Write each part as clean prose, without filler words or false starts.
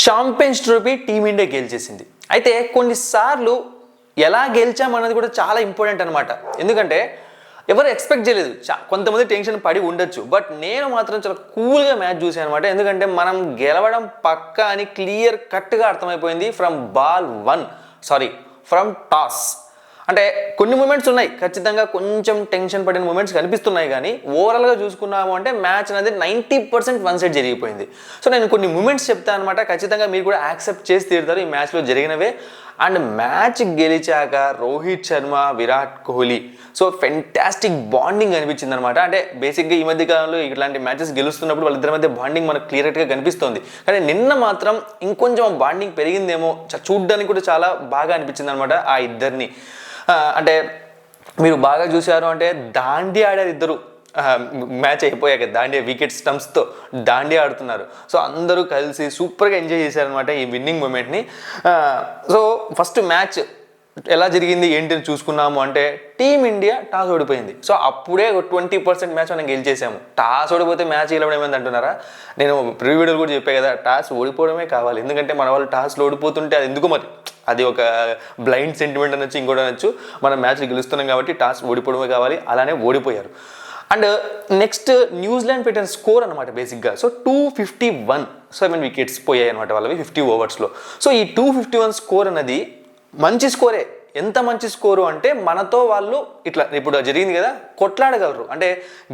Champions trophy team India గెలిచేసింది. అయితే కొన్నిసార్లు ఎలా గెలిచామన్నది కూడా చాలా ఇంపార్టెంట్ అనమాట. ఎందుకంటే ఎవరు ఎక్స్పెక్ట్ చేయలేదు, కొంతమంది టెన్షన్ పడి ఉండొచ్చు, బట్ నేను మాత్రం చాలా కూల్గా మ్యాచ్ చూసాను అనమాట. ఎందుకంటే మనం గెలవడం పక్కా అని క్లియర్ కట్గా అర్థమైపోయింది ఫ్రమ్ టాస్. అంటే కొన్ని మూమెంట్స్ ఉన్నాయి, ఖచ్చితంగా కొంచెం టెన్షన్ పడిన మూమెంట్స్ కనిపిస్తున్నాయి, కానీ ఓవరాల్గా చూసుకున్నాము అంటే మ్యాచ్ అనేది 90% వన్ సైడ్ జరిగిపోయింది. సో నేను కొన్ని మూమెంట్స్ చెప్తాను అనమాట, ఖచ్చితంగా మీరు కూడా యాక్సెప్ట్ చేసి తీరుతారు ఈ మ్యాచ్లో జరిగినవే. అండ్ మ్యాచ్ గెలిచాక Rohit Sharma, Virat Kohli so fantastic bonding అనిపించింది అనమాట. అంటే బేసిక్గా ఈ మధ్య కాలంలో ఇట్లాంటి మ్యాచెస్ గెలుస్తున్నప్పుడు వాళ్ళిద్దరి మధ్య బాండింగ్ మనకు క్లియర్గా కనిపిస్తుంది, కానీ నిన్న మాత్రం ఇంకొంచెం బాండింగ్ పెరిగిందేమో, చూడ్డానికి కూడా చాలా బాగా అనిపించింది అనమాట ఆ ఇద్దరిని. అంటే మీరు బాగా చూశారు అంటే దాండియా ఆడారు ఇద్దరు, మ్యాచ్ అయిపోయాక దాండియా వికెట్ స్టంప్స్తో దాండియా ఆడుతున్నారు. సో అందరూ కలిసి సూపర్గా ఎంజాయ్ చేశారనమాట ఈ విన్నింగ్ మూమెంట్ని. సో ఫస్ట్ మ్యాచ్ ఎలా జరిగింది ఏంటి అని చూసుకున్నాము అంటే టీమిండియా టాస్ ఓడిపోయింది. సో అప్పుడే 20% మ్యాచ్ మనం గెలిచేసాము. టాస్ ఓడిపోతే మ్యాచ్ గెలవడం ఏమైంది అంటున్నారా? నేను ప్రీ వీడియోలు కూడా చెప్పాను కదా, టాస్ ఓడిపోవడమే కావాలి. ఎందుకంటే మన వాళ్ళు టాస్లో ఓడిపోతుంటే అది ఎందుకు మరి, అది ఒక బ్లైండ్ సెంటిమెంట్ అనొచ్చు, ఇంకోటి అనొచ్చు. మనం మ్యాచ్ గెలుస్తున్నాం కాబట్టి టాస్ ఓడిపోవడమే కావాలి, అలానే ఓడిపోయారు. అండ్ నెక్స్ట్ న్యూజిలాండ్ పెట్టిన స్కోర్ అనమాట బేసిక్గా. సో 251, 7 వికెట్స్ పోయాయి అనమాట వాళ్ళవి 50 ఓవర్స్లో. సో ఈ 251 స్కోర్ అనేది మంచి స్కోరే. ఎంత మంచి స్కోరు అంటే మనతో వాళ్ళు ఇట్లా ఇప్పుడు జరిగింది కదా, కొట్లాడగలరు, అంటే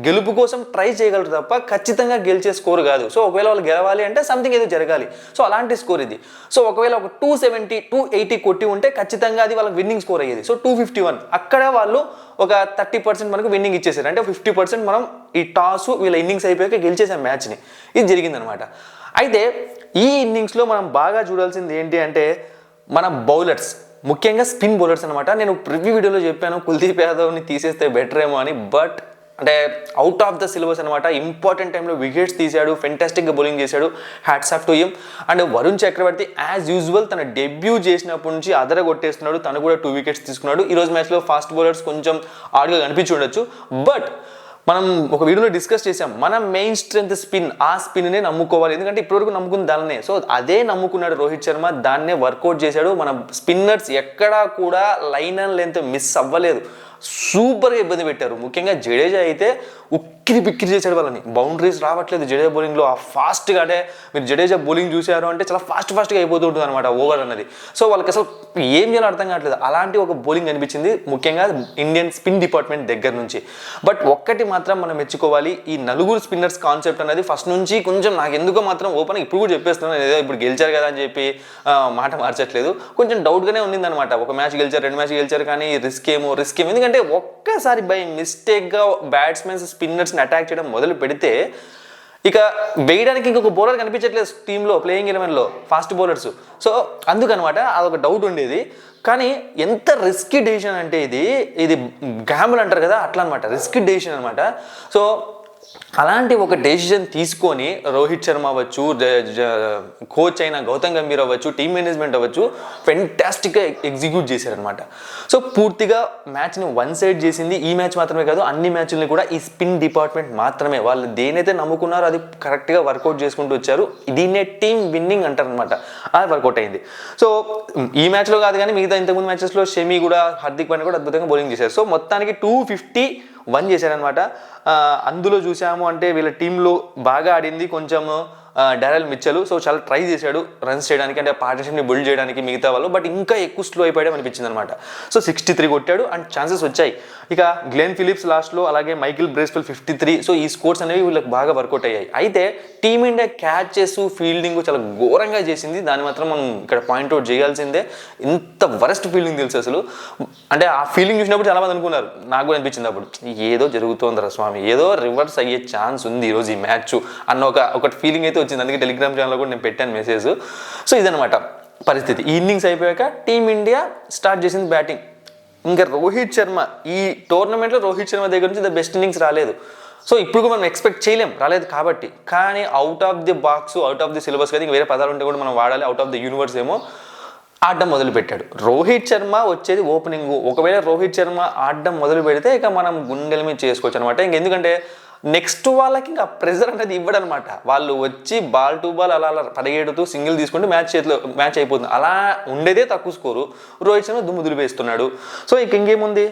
గెలుపు కోసం ట్రై చేయగలరు తప్ప ఖచ్చితంగా గెలిచే స్కోర్ కాదు. సో ఒకవేళ వాళ్ళు గెలవాలి అంటే సంథింగ్ ఏదో జరగాలి. సో అలాంటి స్కోర్ ఇది. సో ఒకవేళ ఒక 270, 280 కొట్టి ఉంటే ఖచ్చితంగా అది వాళ్ళకి విన్నింగ్ స్కోర్ అయ్యేది. సో 251 అక్కడ వాళ్ళు ఒక 30% మనకు విన్నింగ్ ఇచ్చేసారు. అంటే 50% మనం ఈ టాస్ వీళ్ళ ఇన్నింగ్స్ అయిపోయాక గెలిచేసాం మ్యాచ్ని. ఇది జరిగిందనమాట. అయితే ఈ ఇన్నింగ్స్లో మనం బాగా చూడాల్సింది ఏంటి అంటే మన బౌలర్స్, ముఖ్యంగా స్పిన్ బౌలర్స్ అనమాట. నేను ప్రివ్యూ వీడియోలో చెప్పాను కుల్దీప్ యాదవ్ని తీసేస్తే బెటర్ ఏమో అని, బట్ అంటే అవుట్ ఆఫ్ ద సిలబస్ అనమాట. ఇంపార్టెంట్ టైంలో వికెట్స్ తీశాడు, ఫెంటాస్టిక్గా బౌలింగ్ చేశాడు, hats off to him. And Varun Chakravarthy as usual తన డెబ్యూ చేసినప్పటి నుంచి అదర కొట్టేస్తున్నాడు, తను కూడా 2 వికెట్స్ తీసుకున్నాడు. ఈరోజు మ్యాచ్లో ఫాస్ట్ బౌలర్స్ కొంచెం ఆడ్గా కనిపించి ఉండొచ్చు, బట్ మనం ఒక వీడియోలో డిస్కస్ చేసాం, మన మెయిన్ స్ట్రెంత్ స్పిన్, ఆ స్పిన్నే నమ్ముకోవాలి. ఎందుకంటే ఇప్పటివరకు నమ్ముకుంది దాన్నే. సో అదే నమ్ముకున్నాడు రోహిత్ శర్మ, దాన్నే వర్కౌట్ చేశాడు. మన స్పిన్నర్స్ ఎక్కడా కూడా లైన్ అండ్ లెంత్ మిస్ అవ్వలేదు, సూపర్గా ఇబ్బంది పెట్టారు. ముఖ్యంగా జడేజా అయితే ఉక్కిరి బిక్కిరి చేశాడు వాళ్ళని, బౌండరీస్ రావట్లేదు జడేజా బౌలింగ్లో. ఆ ఫాస్ట్గా, అంటే మీరు జడేజా బౌలింగ్ చూశారు అంటే చాలా ఫాస్ట్గా అయిపోతూ ఉంటుంది అనమాట ఓవర్ అన్నది. సో వాళ్ళకి అసలు ఏం చేయాలో అర్థం కావట్లేదు, అలాంటి ఒక బౌలింగ్ అనిపించింది ముఖ్యంగా ఇండియన్ స్పిన్ డిపార్ట్మెంట్ దగ్గర నుంచి. బట్ ఒక్కటి మాత్రం మనం మెచ్చుకోవాలి, ఈ నలుగురు స్పిన్నర్స్ కాన్సెప్ట్ అనేది ఫస్ట్ నుంచి కొంచెం నాకు ఎందుకో మాత్రం ఓపెన్ ఇప్పుడు కూడా చెప్పేస్తున్నాను, ఏదో ఇప్పుడు గెలిచారు కదా అని చెప్పి మాట మార్చట్లేదు, కొంచెం డౌట్గానే ఉండిందనమాట. ఒక మ్యాచ్ గెలిచారు, 2 మ్యాచ్ గెలిచారు, కానీ రిస్క్ ఏమో ఎందుకంటే ఒక్కసారి బై మిస్టేక్గా బ్యాట్స్మెన్స్ స్పిన్నర్స్ని అటాక్ చేయడం మొదలు పెడితే ఇక వేయడానికి ఇంకొక బౌలర్ కనిపించట్లేదు టీంలో, ప్లేయింగ్ 11లో ఫాస్ట్ బౌలర్స్. సో అందుకనమాట అదొక డౌట్ ఉండేది. కానీ ఎంత రిస్కీ డెసిషన్ అంటే ఇది గ్యాంబుల్ అంటారు కదా, అట్లా అనమాట, రిస్కీ డెసిషన్ అనమాట. సో అలాంటి ఒక డెసిషన్ తీసుకొని రోహిత్ శర్మ అవ్వచ్చు, కోచ్ అయిన గౌతమ్ గంభీర్ అవ్వచ్చు, టీమ్ మేనేజ్మెంట్ అవ్వచ్చు, ఫెంటాస్టిక్గా ఎగ్జిక్యూట్ చేశారనమాట. సో పూర్తిగా మ్యాచ్ని వన్ సైడ్ చేసింది. ఈ మ్యాచ్ మాత్రమే కాదు, అన్ని మ్యాచ్లని కూడా ఈ స్పిన్ డిపార్ట్మెంట్ మాత్రమే, వాళ్ళు దేనైతే నమ్ముకున్నారో అది కరెక్ట్గా వర్కౌట్ చేసుకుంటూ వచ్చారు. దీన్నే టీమ్ విన్నింగ్ అంటారనమాట, అది వర్కౌట్ అయింది. సో ఈ మ్యాచ్లో కాదు కానీ మిగతా ఇంతకుముందు మ్యాచెస్లో షమి కూడా, హార్దిక్ పాండ్యా కూడా అద్భుతంగా బౌలింగ్ చేశారు. సో మొత్తానికి 251 చేశారనమాట. అందులో చూసాము అంటే వీళ్ళ టీంలో బాగా ఆడింది కొంచెం డారెల్ మిచెల్. సో చాలా ట్రై చేశాడు రన్స్ చేయడానికి, అంటే పార్ట్నర్షిప్ని బిల్డ్ చేయడానికి మిగతా వాళ్ళు, బట్ ఇంకా ఎక్కువ స్లో అయిపోయాడు అనిపించింది అనమాట. సో 63 కొట్టాడు అండ్ ఛాన్సెస్ వచ్చాయి. ఇక గ్లెన్ ఫిలిప్స్ లాస్ట్లో, అలాగే మైకిల్ బ్రేస్వెల్ 53. సో ఈ స్కోర్స్ అనేవి వీళ్ళకి బాగా వర్కౌట్ అయ్యాయి. అయితే టీమిండియా క్యాచెస్, ఫీల్డింగ్ చాలా ఘోరంగా చేసింది, దాన్ని మాత్రం మనం ఇక్కడ పాయింట్అవుట్ చేయాల్సిందే. ఇంత వరస్ట్ ఫీల్డింగ్ తెలుసు అసలు. అంటే ఆ ఫీల్డింగ్ చూసినప్పుడు చాలామంది అనుకున్నారు, నాకు కూడా అనిపించింది అప్పుడు, ఏదో జరుగుతోందిరా స్వామి, ఏదో రివర్స్ అయ్యే ఛాన్స్ ఉంది ఈరోజు ఈ మ్యాచ్ అన్న ఒక ఫీలింగ్ అయితే వచ్చింది. అందుకే టెలిగ్రామ్ ఛానల్లో కూడా నేను పెట్టాను మెసేజ్. సో ఇదనమాట పరిస్థితి. ఈ ఇన్నింగ్స్ అయిపోయాక టీమిండియా స్టార్ట్ చేసింది బ్యాటింగ్. ఇంకా రోహిత్ శర్మ, ఈ టోర్నమెంట్లో రోహిత్ శర్మ దగ్గర నుంచి ద బెస్ట్ ఇన్నింగ్స్ రాలేదు. సో ఇప్పుడు మనం ఎక్స్పెక్ట్ చేయలేం, రాలేదు కాబట్టి. కానీ out of the box, out of the syllabus కదా, ఇంక వేరే పదాలు ఉంటే కూడా మనం వాడాలి, అవుట్ ఆఫ్ ది యూనివర్స్ ఏమో ఆడడం మొదలుపెట్టాడు. రోహిత్ శర్మ వచ్చేది ఓపెనింగ్. ఒకవేళ రోహిత్ శర్మ ఆడడం మొదలు పెడితే ఇక మనం గుండెల మీద చేసుకోవచ్చు అనమాట. ఇంకెందుకంటే నెక్స్ట్ వాళ్ళకి ఇంకా ప్రెజర్ అనేది ఇవ్వడనమాట. వాళ్ళు వచ్చి బాల్ టు బాల్ అలా అలా పరిగెడుతూ సింగిల్ తీసుకుంటే మ్యాచ్ అయిపోతుంది. అలా ఉండేదే తక్కువ స్కోరు, రోహిత్ శర్మ దుమ్ము దులిపేస్తున్నాడు. సో ఇంకేముంది,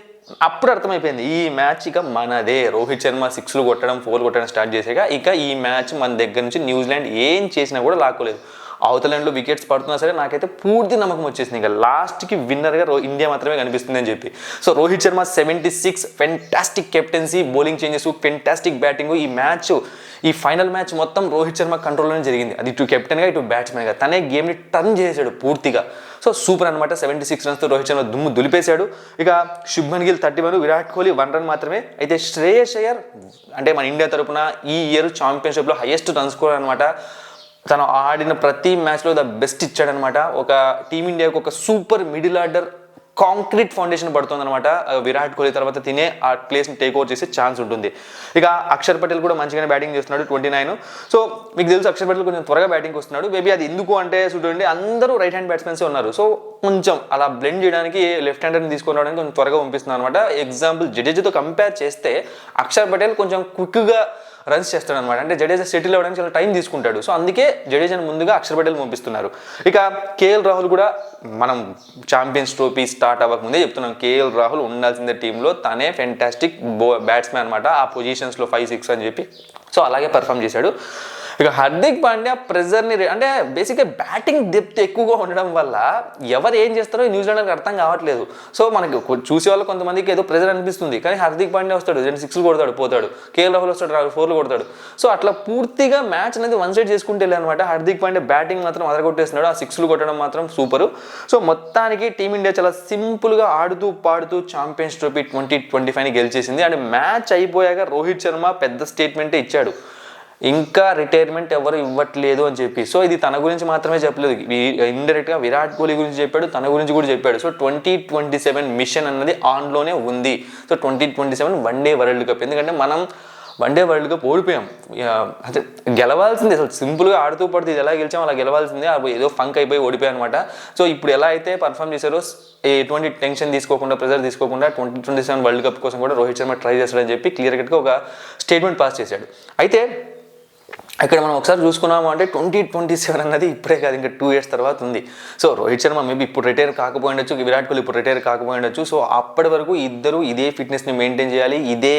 అప్పుడు అర్థమైపోయింది ఈ మ్యాచ్ ఇక మనదే. రోహిత్ శర్మ 6లు కొట్టడం 4 కొట్టడం స్టార్ట్ చేసాక ఇక ఈ మ్యాచ్ మన దగ్గర నుంచి న్యూజిలాండ్ ఏం చేసినా కూడా లాక్కోలేదు. అవతల ఎండ్లో వికెట్స్ పడుతున్నా సరే నాకైతే పూర్తి నమ్మకం వచ్చేసింది ఇంకా లాస్ట్కి విన్నర్గా ఇండియా మాత్రమే కనిపిస్తుంది అని చెప్పి. So Rohit Sharma 76, fantastic captaincy, bowling changes, fantastic batting. ఈ మ్యాచ్, ఈ ఫైనల్ మ్యాచ్ మొత్తం రోహిత్ శర్మ కంట్రోల్లోనే జరిగింది. అది ఇటు కెప్టెన్గా ఇటు బ్యాట్స్మెన్గా తనే గేమ్ని టర్న్ చేసాడు పూర్తిగా. సో సూపర్ అనమాట. 76 రన్స్తో రోహిత్ శర్మ దుమ్ము దులిపేశాడు. ఇక శుభ్మన్ గిల్ 31, విరాట్ కోహ్లీ 1 రన్ మాత్రమే. అయితే శ్రేయస్ అయ్యర్ అంటే మన ఇండియా తరపున ఈ ఇయర్ ఛాంపియన్షిప్లో హైయెస్ట్ రన్ స్కోర్ అనమాట. తను ఆడిన ప్రతి మ్యాచ్లో ద బెస్ట్ ఇచ్చాడనమాట. ఒక టీమిండియాకు ఒక super middle order concrete foundation పడుతుందన్నమాట. విరాట్ కోహ్లీ తర్వాత తినే ఆ ప్లేస్ని టేక్ ఓవర్ చేసే ఛాన్స్ ఉంటుంది. ఇక అక్షర్ పటేల్ కూడా మంచిగానే బ్యాటింగ్ చేస్తున్నాడు, 29. సో మీకు తెలుసు అక్షర్ పటేల్ కొంచెం త్వరగా బ్యాటింగ్కి వస్తున్నాడు. మేబీ అది ఎందుకు అంటే చూడండి అందరూ రైట్ హ్యాండ్ బ్యాట్స్మెన్సే ఉన్నారు. సో కొంచెం అలా బ్లెండ్ చేయడానికి లెఫ్ట్ హ్యాండర్ని తీసుకొని రావడానికి కొంచెం త్వరగా పంపిస్తున్నాను అనమాట. ఎగ్జాంపుల్ జడేజాతో కంపేర్ చేస్తే అక్షర్ పటేల్ కొంచెం క్విక్గా రన్స్ చేస్తాడు అనమాట. అంటే జడేజా సెటిల్ అవ్వడానికి చాలా టైం తీసుకుంటాడు. సో అందుకే జడేజాని ముందుగా అక్షర్ పటేల్ పంపిస్తున్నారు. ఇక కేఎల్ రాహుల్ కూడా మనం ఛాంపియన్స్ ట్రోఫీ స్టార్ట్ అవ్వకముందే చెప్తున్నాం, కేఎల్ రాహుల్ ఉండాల్సిందే టీంలో. తనే ఫెంటాస్టిక్ బ్యాట్స్మెన్ అనమాట. ఆ పొజిషన్స్లో 5, 6 అని చెప్పి సో అలాగే పర్ఫామ్ చేశాడు. ఇక హార్దిక్ పాండ్యా ప్రెజర్ని అంటే బేసిక్గా బ్యాటింగ్ డెప్త్ ఎక్కువగా ఉండడం వల్ల ఎవరు ఏం చేస్తారో న్యూజిలాండ్కి అర్థం కావట్లేదు. సో మనకి చూసే వాళ్ళు కొంతమందికి ఏదో ప్రెజర్ అనిపిస్తుంది, కానీ హార్దిక్ పాండ్యా వస్తాడు 2 6లు కొడతాడు పోతాడు, కేఎల్ రాహుల్ వస్తాడు 4లు కొడతాడు. సో అట్లా పూర్తిగా మ్యాచ్ అనేది వన్ సైడ్ చేసుకుంటే వెళ్ళానమాట. హార్దిక్ పాండ్యా బ్యాటింగ్ మాత్రం అదరగొట్టేస్తున్నాడు, ఆ 6లు కొట్టడం మాత్రం సూపరు. సో మొత్తానికి టీమిండియా చాలా సింపుల్గా ఆడుతూ పాడుతూ ఛాంపియన్స్ ట్రోఫీ 2025ని గెలిచేసింది. అండ్ మ్యాచ్ అయిపోయాక రోహిత్ శర్మ పెద్ద స్టేట్మెంటే ఇచ్చాడు, ఇంకా రిటైర్మెంట్ ఎవరు ఇవ్వట్లేదు అని చెప్పి. సో ఇది తన గురించి మాత్రమే చెప్పలేదు, ఇండైరెక్ట్గా విరాట్ కోహ్లీ గురించి చెప్పాడు, తన గురించి కూడా చెప్పాడు. సో 2027 మిషన్ అన్నది ఆన్లోనే ఉంది. So 2027 one day world cup. ఎందుకంటే మనం వన్డే వరల్డ్ కప్ ఓడిపోయాం, అంటే గెలవాల్సింది. అసలు సింపుల్గా ఆడుతూ పడుతుంది, ఇది ఎలా గెలిచాం అలా గెలవాల్సిందే. ఏదో ఫంక్ అయిపోయి ఓడిపోయాయి అనమాట. సో ఇప్పుడు ఎలా అయితే పర్ఫామ్ చేశారో ఎటువంటి టెన్షన్ తీసుకోకుండా, ప్రెజర్ తీసుకోకుండా 2027 వరల్డ్ కప్ కోసం కూడా రోహిత్ శర్మ ట్రై చేస్తాడని చెప్పి క్లియర్ కట్గా ఒక స్టేట్మెంట్ పాస్ చేశాడు. అయితే ఇక్కడ మనం ఒకసారి చూసుకున్నాము అంటే 2027 అన్నది ఇప్పుడే కాదు, ఇంకా 2 years తర్వాత ఉంది. సో రోహిత్ శర్మ మేబీ ఇప్పుడు రిటైర్ కాకపోయిండొచ్చు, విరాట్ కోహ్లీ ఇప్పుడు రిటైర్ కాకపోయిండొచ్చు. సో అప్పటి వరకు ఇద్దరు ఇదే ఫిట్నెస్ని మెయింటైన్ చేయాలి, ఇదే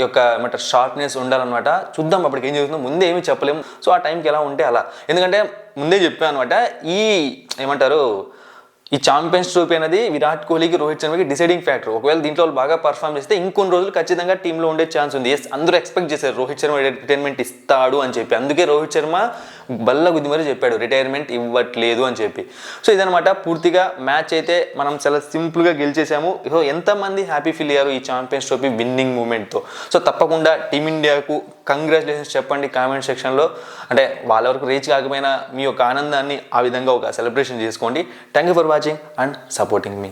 యొక్క ఏమంటారు షార్ప్నెస్ ఉండాలన్నమాట. చూద్దాం అప్పటికి ఏం జరుగుతుందో, ముందే ఏమీ చెప్పలేము. సో ఆ టైంకి ఎలా ఉంటే అలా, ఎందుకంటే ముందే చెప్పాను అనమాట, ఈ ఏమంటారు ఈ ఛాంపియన్స్ ట్రోఫీ అనేది విరాట్ కోహ్లీకి రోహిత్ శర్మకి డిసైడింగ్ ఫ్యాక్టర్. ఒకవేళ దీంట్లో వాళ్ళు బాగా పర్ఫామ్ చేస్తే ఇంకొన్ని రోజులు ఖచ్చితంగా టీంలో ఉండే ఛాన్స్ ఉంది. అందరూ ఎక్స్పెక్ట్ చేశారు రోహిత్ శర్మ రిటైర్మెంట్ ఇస్తాడు అని చెప్పి. అందుకే రోహిత్ శర్మ బల్ల గుద్ది మరీ చెప్పాడు రిటైర్మెంట్ ఇవ్వట్లేదు అని చెప్పి. సో ఇదనమాట పూర్తిగా మ్యాచ్ అయితే మనం చాలా సింపుల్గా గెలిచేసాము. సో ఎంతమంది హ్యాపీ ఫీల్ అయ్యారు ఈ ఛాంపియన్స్ ట్రోఫీ విన్నింగ్ మూమెంట్తో. సో తప్పకుండా టీమిండియాకు కంగ్రాచులేషన్స్ చెప్పండి కామెంట్ సెక్షన్లో. అంటే వాళ్ళ వరకు రీచ్ కాకపోయినా మీ యొక్క ఆనందాన్ని ఆ విధంగా ఒక సెలబ్రేషన్ చేసుకోండి. Thank you for watching and supporting me.